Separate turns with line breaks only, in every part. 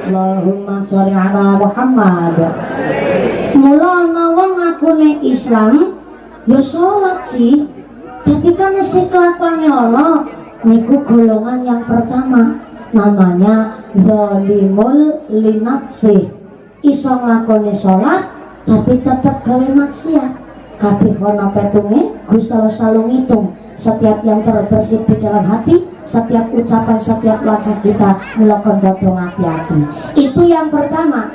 Allahumma sholli ala Muhammad. Mula ana wong ngakune Islam ya salat sih, tapi kan sing kelakone Allah niku golongan yang pertama, namanya zalimul linafsih. Iso nglakoni salat tapi tetap gawe maksiat. Kabeh ana petunge, Gusti Allah selalu ngitung setiap yang terbersit di dalam hati, setiap ucapan, setiap langkah kita. Melakukan bodong hati-hati. Itu yang pertama.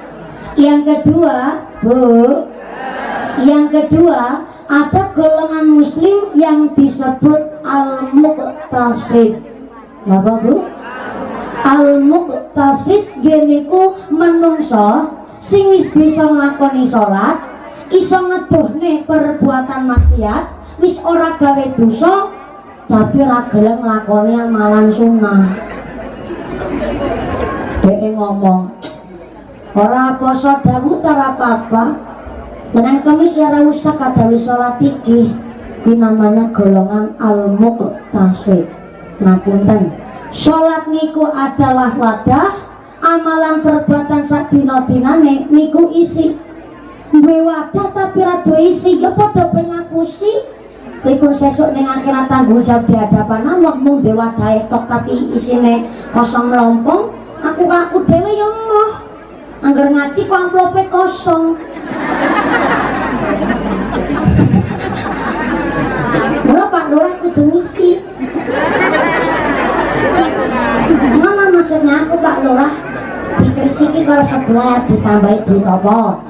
Yang kedua, ada golongan muslim yang disebut al-muqtasid. Apa Bu? Al-muqtasid geniku menungso sing wis bisa nglakoni salat, iso ngedohne perbuatan maksiat, wis ora gawe dosa, tapi ora gelem nglakoni amalan sunnah. Dhek ngomong, ora poso dawuh ora apa-apa, menan kemis ora usah kadawi salat iki. Iki namanya golongan al-muqtasid. Ngapunten, salat niku adalah wadah, amalan perbuatan sak dina-dinane niku isi. Duwe wadah tapi rada isi, ya padha pengapusi. Iku sesuk ning akhirat tanggung jawab di hadapan Allah, mung duwe wadahe tok tapi isine kosong melompong. Aku dhewe ya emoh. Angger ngaji kok amplope kosong. Ora Pak Lurah kudu ngisi. Mana maksudnya aku Pak Lurah? Dikrisiki kalau sebelah ditambahi duit apa?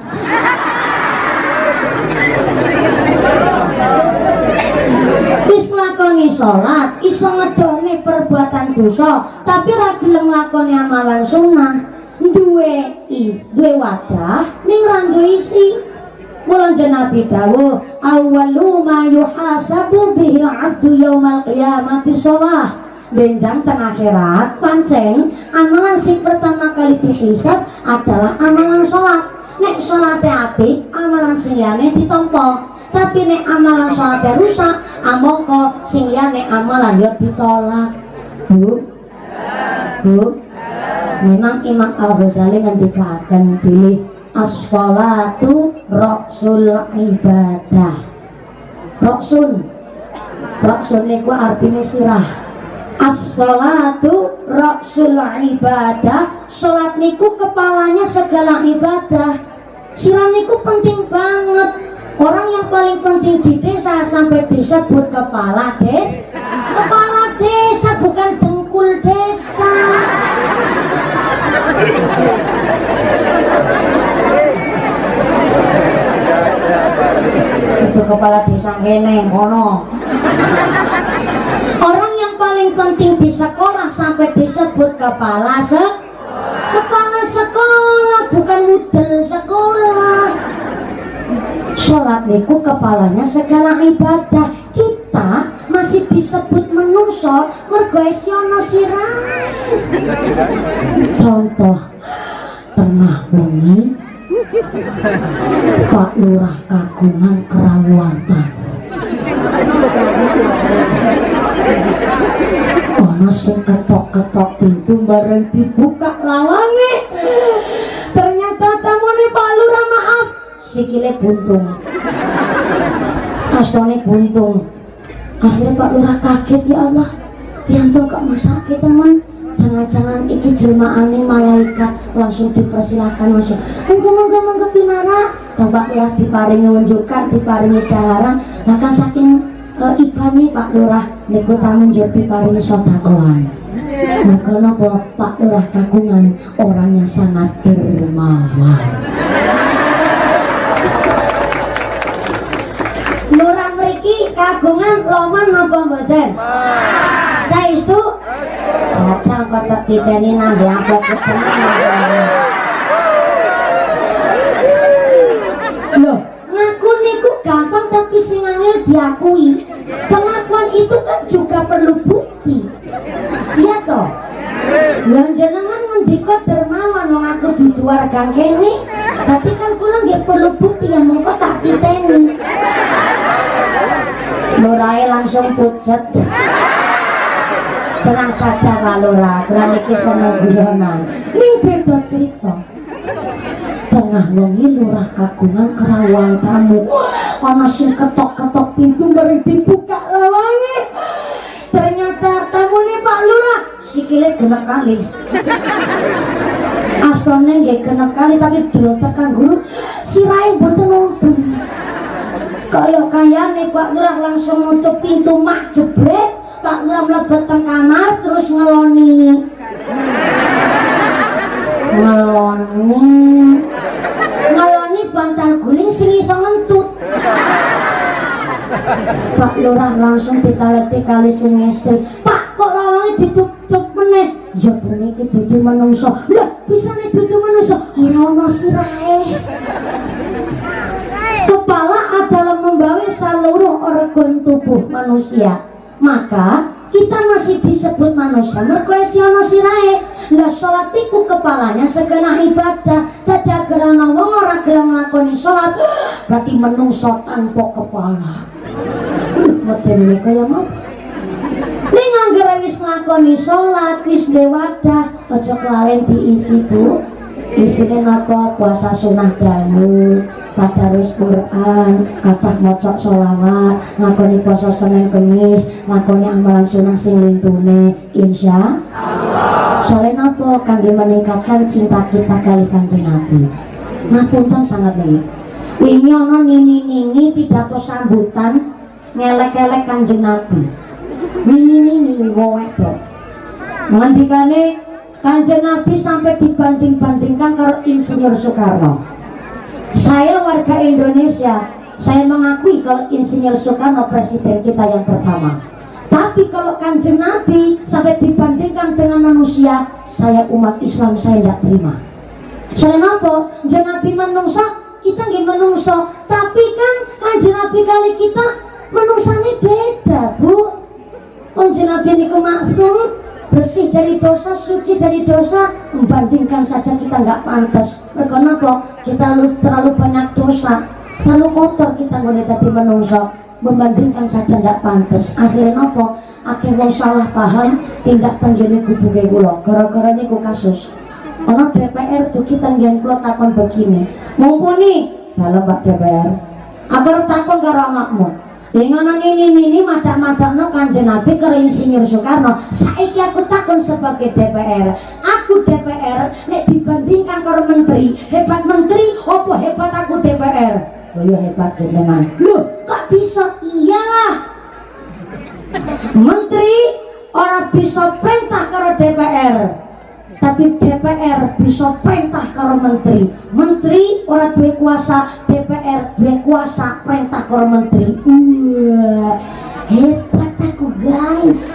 Wis lakoni sholat, iso ngedone perbuatan dosa, tapi ora gelem nglakoni amalan sunnah. Duwe wadah ning ra duwe isi. Mula Nabi dawuh, awwalu ma yuhasabu bihi al-'abdu yaumal qiyamati shalah. Benjang tengah akhirat pancen amalan sing pertama kali dihisab adalah amalan sholat. Nek sholatnya apik, amalan sing liyane ditampa. Tapi nek amalan sholatnya rusak, amangka sing liyane amalan ya ditolak. Bu, memang Imam Al-Ghazali ngendikaken pilih as-sholatu ra'sul ibadah. Ra'sun niku artine sirah. As-sholatu ra'sul ibadah. Sholat niku kepalanya segala ibadah. Sirah niku penting banget. Orang yang paling penting di desa sampai disebut kepala desa. Kepala desa bukan dengkul desa. Itu kepala desa kene kono. Orang yang paling penting di sekolah sampai disebut kepala sekolah, bukan mudel sekolah. Sholat niku kepalanya segala ibadah. Kita masih disebut menungso mergo isi ana sirahe. Contoh tengah bengi Pak Lurah kagungan kerawatan. Ana sing ketok-ketok pintu bareng dibuka lawange. Ternyata tamune Pak Lurah, maaf, sikile buntung. Kastone buntung. Akhirnya Pak Lurah kaget, ya Allah, piantun kok masake teman. Jangan-jangan iki jelmaane malaikat. Langsung dipersilahkan masuk. Monggo pinara. Pak Lurah diparingi unjukan, diparingi daharan. Bahkan saking ibane Pak Lurah niku tamu njur diparingi sedekahan. Maka napa Pak Lurah kagungan orangnya sangat dermawan. Lurah mriki kagungan loman napa mboten? Saestu? Jajal kok titeni nambe amplop loh, ngaku niku gampang tapi sing angel diakui. Pengakuan itu kan juga perlu bukti. Iya toh? Lah jenengan ngendika dermawan wong aku dijuarkan kene. Berarti kan kula nggih perlu bukti yang mongko tak titeni. Lurahe langsung pucet. Tenang saja Pak Lurah, kurang iki sono guyonan. Ning beda cerita. Tengah wengi lurah kagungan kerawang tamu. Ana sing ketok-ketok pintu mari dibuka lawange. Ternyata tamune Pak Lurah sikile genep kali. Astone nggih genep kali tapi dulu tekan guru sirahe mboten nonton. Kaya-kayane Pak Lurah langsung nutup pintu mak jebret. Pak Lurah mlebet teng kamar terus ngeloni bantal guling sing iso ngentut. Pak Lurah langsung ditaleti kali sing istri. Pak kok lawange ditutup meneh? Ya bener iki dudu manungsa. Lah bisane dudu manungsa ora ana sirahe. Kepala adalah membawa seluruh organ tubuh manusia. Maka kita masih disebut manusia mergo isi ana sirahe. Lah salat iku kepalanya segala ibadah. Dadi agarana wong ora gelem nglakoni salat berarti menungso tanpa kepala. Modene kaya apa? Ning anggere wis nglakoni salat, wis wadah, aja kelalen diisi, Bu. Isine napa? Puasa sunah dalu, tadarus Quran, kathah maca sholawat, ngakoni puasa Senin Kemis, ngakoni amalan sunah sing lintune, insya Allah. Soalnya napa? Kangge meningkatkan cinta kita kali Kanjeng Nabi. Ngapunten sangat nih. Wingi ana nini-nini pidato sambutan ngelek-elek Kanjeng Nabi. Nini-nini wong wedok. Ngendikane Kanjeng Nabi sampai dibanding-bandingkan karo Insinyur Soekarno. Saya warga Indonesia, saya mengakui kalau Insinyur Soekarno presiden kita yang pertama. Tapi kalau Kanjeng Nabi sampai dibandingkan dengan manusia, saya umat Islam saya tidak terima. Saya apa? Kanjeng Nabi menungso, kita nggih menungso. Tapi kan Kanjeng Nabi kali kita menungsane beda, Bu. Kanjeng Nabi niku maksum, bersih dari dosa, suci dari dosa. Membandingkan saja kita nggak pantas. Kenapa? Kita terlalu banyak dosa, terlalu kotor kita boleh tadi menungso. Membandingkan saja nggak pantas. Akhirnya apa? Akeh wong salah paham, tindak tenggene kubuke kula. Gara-gara niku kasus. Ono DPR tuh kita nggih kula takon begini. Mumpuni dalam Pak DPR. Agar takon karo awakmu. Dengan ini madak-madakno Kanjeng Nabi karo Insinyur Soekarno. Saiki aku takon sebagai DPR. Aku DPR nek dibandingkan karo menteri, hebat menteri opo hebat aku DPR? Oh ya hebat jenengan. Loh, kok bisa? Iyalah. Menteri ora bisa perintah karo DPR. Tapi DPR bisa perintah karo menteri. Menteri ora duwe kuasa, DPR duwe kuasa perintah karo menteri. Wah, hebat aku guys.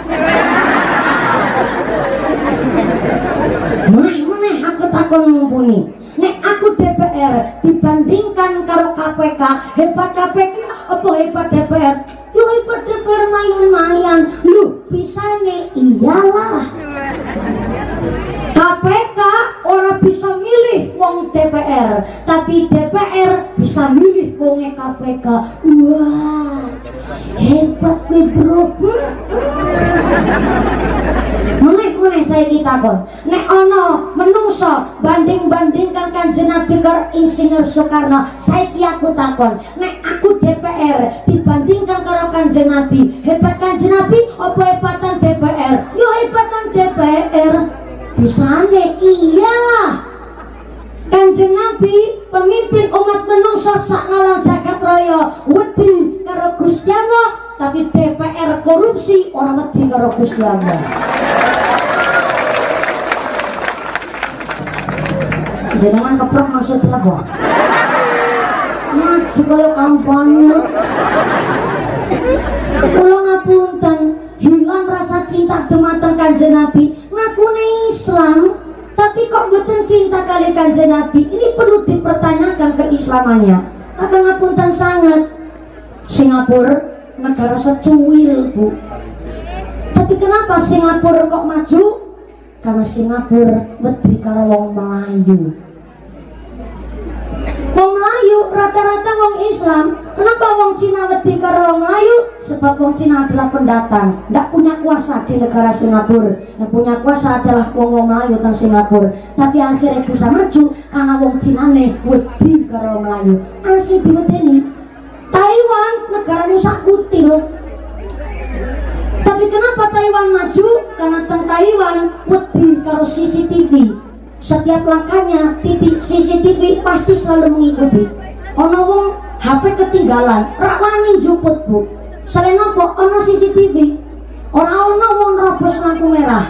Meneh aku takon mumpuni. Nek aku DPR dibandingkan karo KPK, hebat KPK apa hebat DPR? Yo hebat DPR mayan-mayan. Lu pisane iyalah. KPK orang bisa milih wong DPR, tapi DPR bisa milih wongnya KPK. Wah, hebat gue bro. Meneh saya kita kon. Nek ono menungso bandingkan Kanjeng Nabi karo Insinyur Soekarno, saiki aku takon. Nek aku DPR dibandingkan karo Kanjeng Nabi, hebat Kanjeng Nabi apa hebatan DPR? Yo hebatan DPR. Bisane iyalah. Kanjeng Nabi pemimpin umat menungso sak ngalam jagat raya wedi karo Gusti Allah, tapi DPR korupsi orang wedi karo Gusti Allah. Jangan keprok maksudnya apa? Maju kalau kampanye. Kula ngapunten, hilang rasa cinta dumateng Kanjeng Nabi. Ngakune Islam, tapi kok mboten cinta kali Kanjeng Nabi. Ini perlu dipertanyakan keislamannya. Akan ngapunten sangat. Singapura negara secuil, Bu. Tapi kenapa Singapura kok maju? Karena Singapura wedi karo wong Melayu. Wong Melayu Melayu rata-rata wong Islam. Kenapa wong Cina wedi karo wong Melayu? Sebab wong Cina adalah pendatang, tidak punya kuasa di negara Singapura. Yang punya kuasa adalah wong Melayu teng Singapura. Tapi akhirnya bisa maju karena wong Cina nih wedi karo wong Melayu. Asli diwedeni. Taiwan negara nusa kutil. Tapi kenapa Taiwan maju? Karena teng Taiwan wedi karo CCTV. Setiap langkahnya titik CCTV pasti selalu mengikuti. Ono wong HP ketinggalan, rak wani njuput bu. Selain apa? Ono CCTV. Orang ono wong robos lampu merah.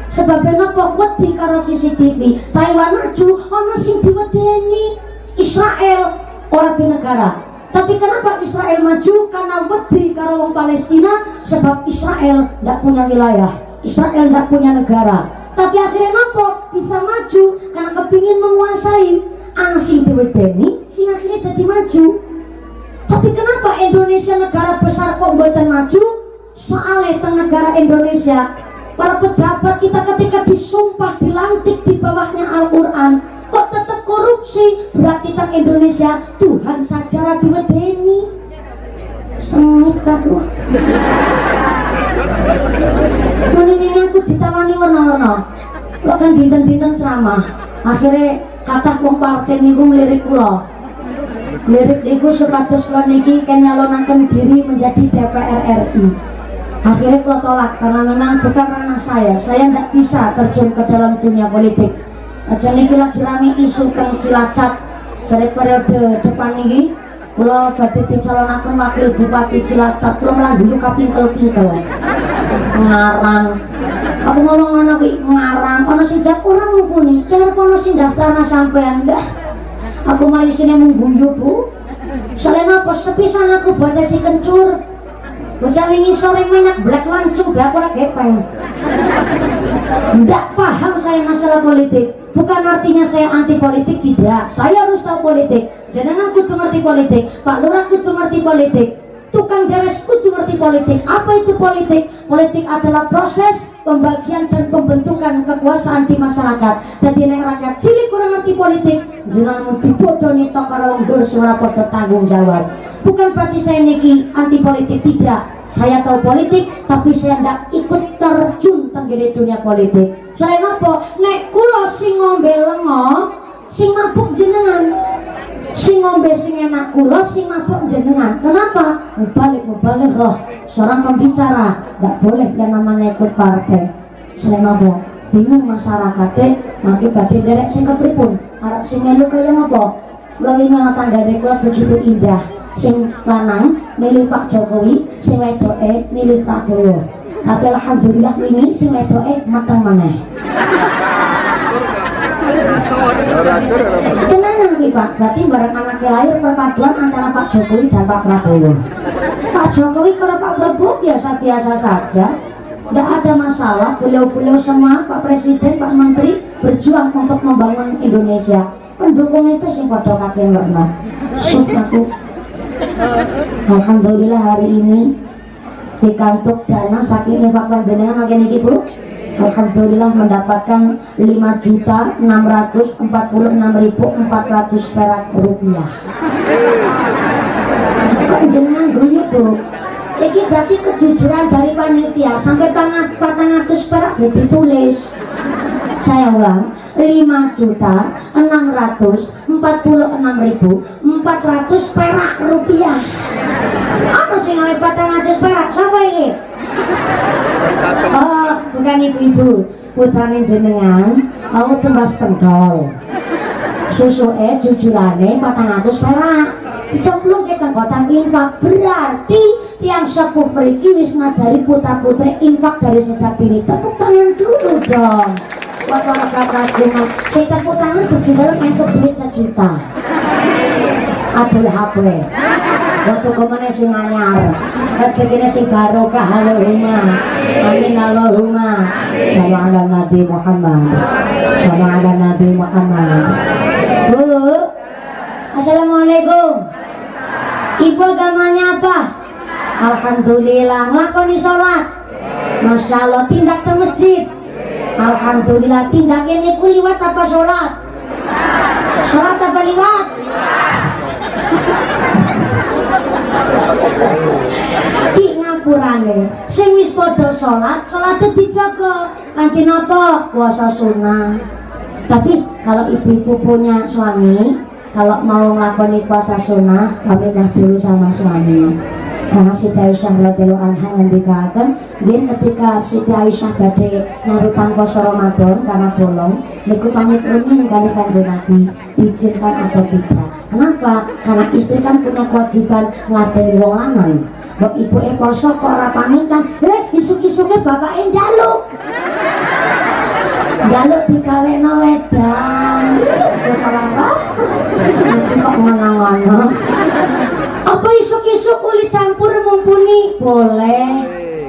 Sebabnya apa? Wedi karo CCTV. Taiwan maju, ono sing diwedeni. Israel ora di negara. Tapi kenapa Israel maju? Karena wedi karo wong Palestina. Sebab Israel tidak punya wilayah, Israel tidak punya negara. Tapi akhirnya apa? Bisa maju karena kepingin menguasai. Anak sing diwedeni sing akhirnya jadi maju. Tapi kenapa Indonesia negara besar kok mboten maju? Soalnya teng negara Indonesia para pejabat kita ketika disumpah dilantik di bawahnya Al-Quran kok tetap korupsi. Berarti teng Indonesia Tuhan saja diwedeni. Sengit aku. Menini aku ditawani warna-warna. Lo kan dinten-dinten ceramah. Akhirnya kata wong partai niku ngelirik kula. Lirik niku supados kula niki kan nyalonaken diri menjadi DPR RI. Akhirnya kula tolak karena memang bukan ranah saya. Saya tidak bisa terjun ke dalam dunia politik. Aja niki lagi rame isu kang Cilacap. Sore periode depan niki kula badhe dicalonaken wakil bupati Cilacap. Kula melanggulu kapingkel-pingkel. Ngarang. Aku ngomong ngono kuwi ngarang. Ono sing jak ora mumpuni. Karep ono sing daftarna sampean dah. Aku malah isine mengguyu, Bu. Selain apa sepisan aku bocah si kencur. Bocah wingi sore banyak black lancung aku ora gepeng. Nggak paham saya masalah politik. Bukan artinya saya anti politik, tidak. Saya harus tahu politik. Jenengan kudu ngerti politik, Pak Lurah kudu ngerti politik, tukang beres kudu ngerti politik. Apa itu politik? Politik adalah proses pembagian dan pembentukan kekuasaan di masyarakat. Jadi nek rakyat cilik kurang ngerti politik, jenengan dibodoni tok karo wong dur suara padha tanggung jawab. Bukan berarti saya niki anti politik, tidak. Saya tahu politik, tapi saya tidak ikut terjun tenggene dunia politik. Selain apa? Nek kula sing ngombe lengo, sing mabuk jenengan. Sing ngombe sing enak kula, sing mabuk jenengan. Kenapa? Mubalik roh. Seorang pembicara tidak boleh yang namanya ikut partai. Selain apa? Bingung masyarakatnya, nanti badhe derek sing kepripun. Arep sing melu kaya apa? Kula wingi ana tanggane kula begitu indah. Sing lanang milih Pak Jokowi, sing wedoke milih Pak Prabowo. Tapi alhamdulillah ini sing wedoke mateng maneh. Tenanan ki Pak, berarti bareng anaknya lahir perpaduan antara Pak Jokowi dan Pak Prabowo. Pak Jokowi kalau Pak Prabowo biasa-biasa saja, tidak ada masalah. Beliau-beliau semua, Pak Presiden, Pak Menteri berjuang untuk membangun Indonesia. Pendukung itu sing padha kakek warna. Aku alhamdulillah hari ini dikantuk dana saking infak panjenengan oke niki Bu. Alhamdulillah mendapatkan 5.646.400 perak rupiah. Panjenengan guyu Bu. Ini berarti kejujuran dari panitia sampai 400 perak ditulis. Saya ulang, 5.646.400 perak rupiah. Apa sih ngawe 400 perak? Siapa ini? Oh, bukan ibu-ibu, putrane jenengan mau tembas pentol. Susuke jujurane 400 perak. Dicemplung ke kotak infak. Berarti tiang sepuh mriki wis ngajari putra-putri infak dari sejak dini. Tepuk tangan dulu dong. Waktu kata-kata kita tepuk tangan tuh dalam untuk duit 1 juta. Aduh HP. Waktu kemana si manyar, rezekine si barokah Allahumma. Amin Allahumma. Shallallahu ala Nabi Muhammad. Shallallahu ala Nabi Muhammad. Bu, assalamualaikum. Ibu agamanya apa? Alhamdulillah. Nglakoni sholat. Masya Allah. Tindak ke masjid. Alhamdulillah. Tindak ini ku liwat apa sholat? Sholat apa liwat? Ki ngapurane sing wis padha salate dijaga kanthi napa puasa sunah. Tapi kalau ibu-ibu punya suami, kalau mau ngelakoni puasa sunnah, pamidah dulu sama suami. Karena Siti Aisyah radhiyallahu anha ngendikaken, biyen ketika Siti Aisyah badhe narutang poso Ramadan karena bolong, niku pamit rumiyin kali Kanjeng Nabi, diizinkan atau tidak. Kenapa? Karena istri kan punya kewajiban ngladeni wong lanang. Mbok ibuke poso kok ora pamitan, isuk-isuke bapake njaluk. Jaluk dikaweno wedang. Terus salah kok ngono-ngono. Apa isuk-isuk kulit campur mumpuni? Boleh.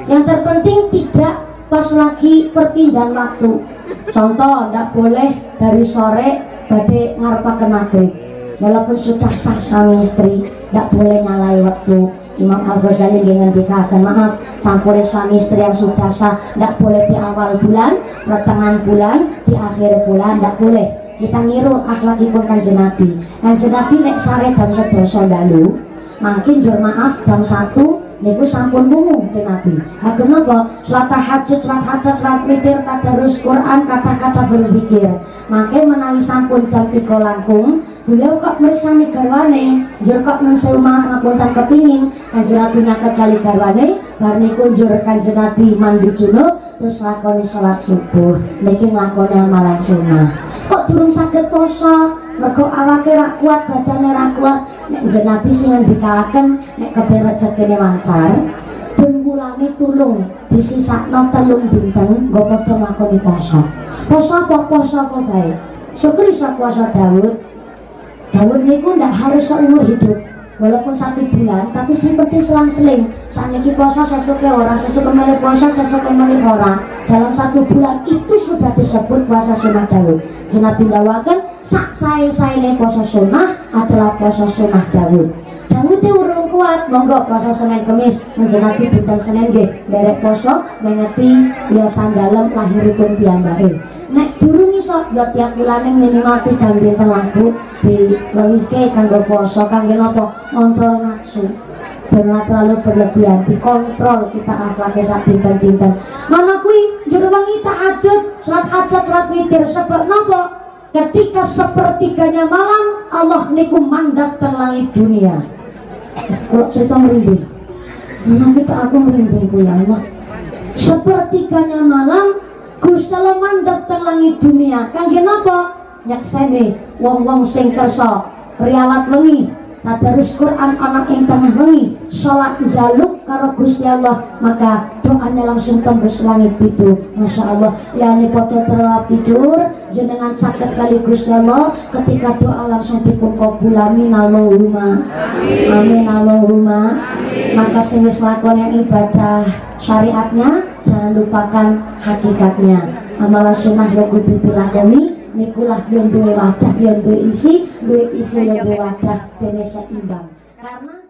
Yang terpenting tidak pas lagi perpindahan waktu. Contoh, tidak boleh dari sore badhe ngarepaken maghrib. Walaupun sudah sah suami istri, tidak boleh nyalai waktu. Imam Al-Ghazali ngendikaken, maaf, campur suami istri yang sudah sah tidak boleh di awal bulan, pertengahan bulan, di akhir bulan, tidak boleh. Kita niru akhlakipun Kanjeng Nabi. Kanjeng Nabi nek sare jam 11 dalu, mungkin jur maaf jam 1 niku sampun wungu Kanjeng Nabi. Agem napa? Salat tahajud, salat hajat, salat witir, tadarus Quran, kata-kata berzikir. Mangke menawi sampun jam 3 langkung, beliau kok meriksani garwane, jur kok nun sewu maaf ngapunten kepingin Kanjeng Nabi nyaket kali garwane, bar niku jur Kanjeng Nabi mandi junub terus lakoni salat subuh. Niki nglakoni amalan sunah. Kok durung saged poso? Mergo awake ra kuat, badane ra kuat. Nek Kanjeng Nabi sing ngendikaken nek kepen rezekine lancar, ben wulane tulung disisakno 3 dinten nggo padha nglakoni poso. Poso apa bae. Syukur iso puasa Daud. Daud niku ndak harus seumur hidup. Walaupun 1 bulan, tapi sing penting selang-seling. Saniki puasa sesuke ora, sesuke melih puasa, sesuke melih ora. Dalam 1 bulan itu sudah disebut puasa sunah Daud. Nabi ndawaken sak sae-saene puasa sunah adalah puasa sunah Daud. Daud itu urung kuat, monggo puasa Senin Kemis, Nabi dinten Senin nggih derek poso mengeti ya sandalem lahiripun piyambake. Nek durung iso ya tiap bulane minimal 3 dinten laku dilewike kanggo poso, kangge napa? Kontrol nafsu. Benar terlalu berlebihan, dikontrol kita akhlaknya sak dinten-dinten. Mana kuwi jero wengi tahajud, salat hajat, salat witir sebab napa? Ketika sepertiganya malam Allah niku mandap teng langit dunia. Kalau cerita merinding, mana kita aku merinding ku ya Allah. Sepertiganya malam Gusti Allah mandap teng langit dunia. Kangge napa? Nyakseni wong-wong sing kersa rialat wengi, tadarus Quran anak ing tengah wengi, salat njaluk karo Gusti Allah, maka doanya langsung tembus langit pitu. Masya Allah, liyane padha terlelap tidur jenengan saged kali Gusti Allah ketika doa langsung dipun kabul. Amin Allahumma amin Allahumma. Maka sing wis lakoni ibadah syariatnya jangan lupakan hakikatnya. Amalan sunnah yo kudu dilakoni. Nikulah yang duwe wadah, yang duwe isi yang duwe wadah, bene seimbang. Karena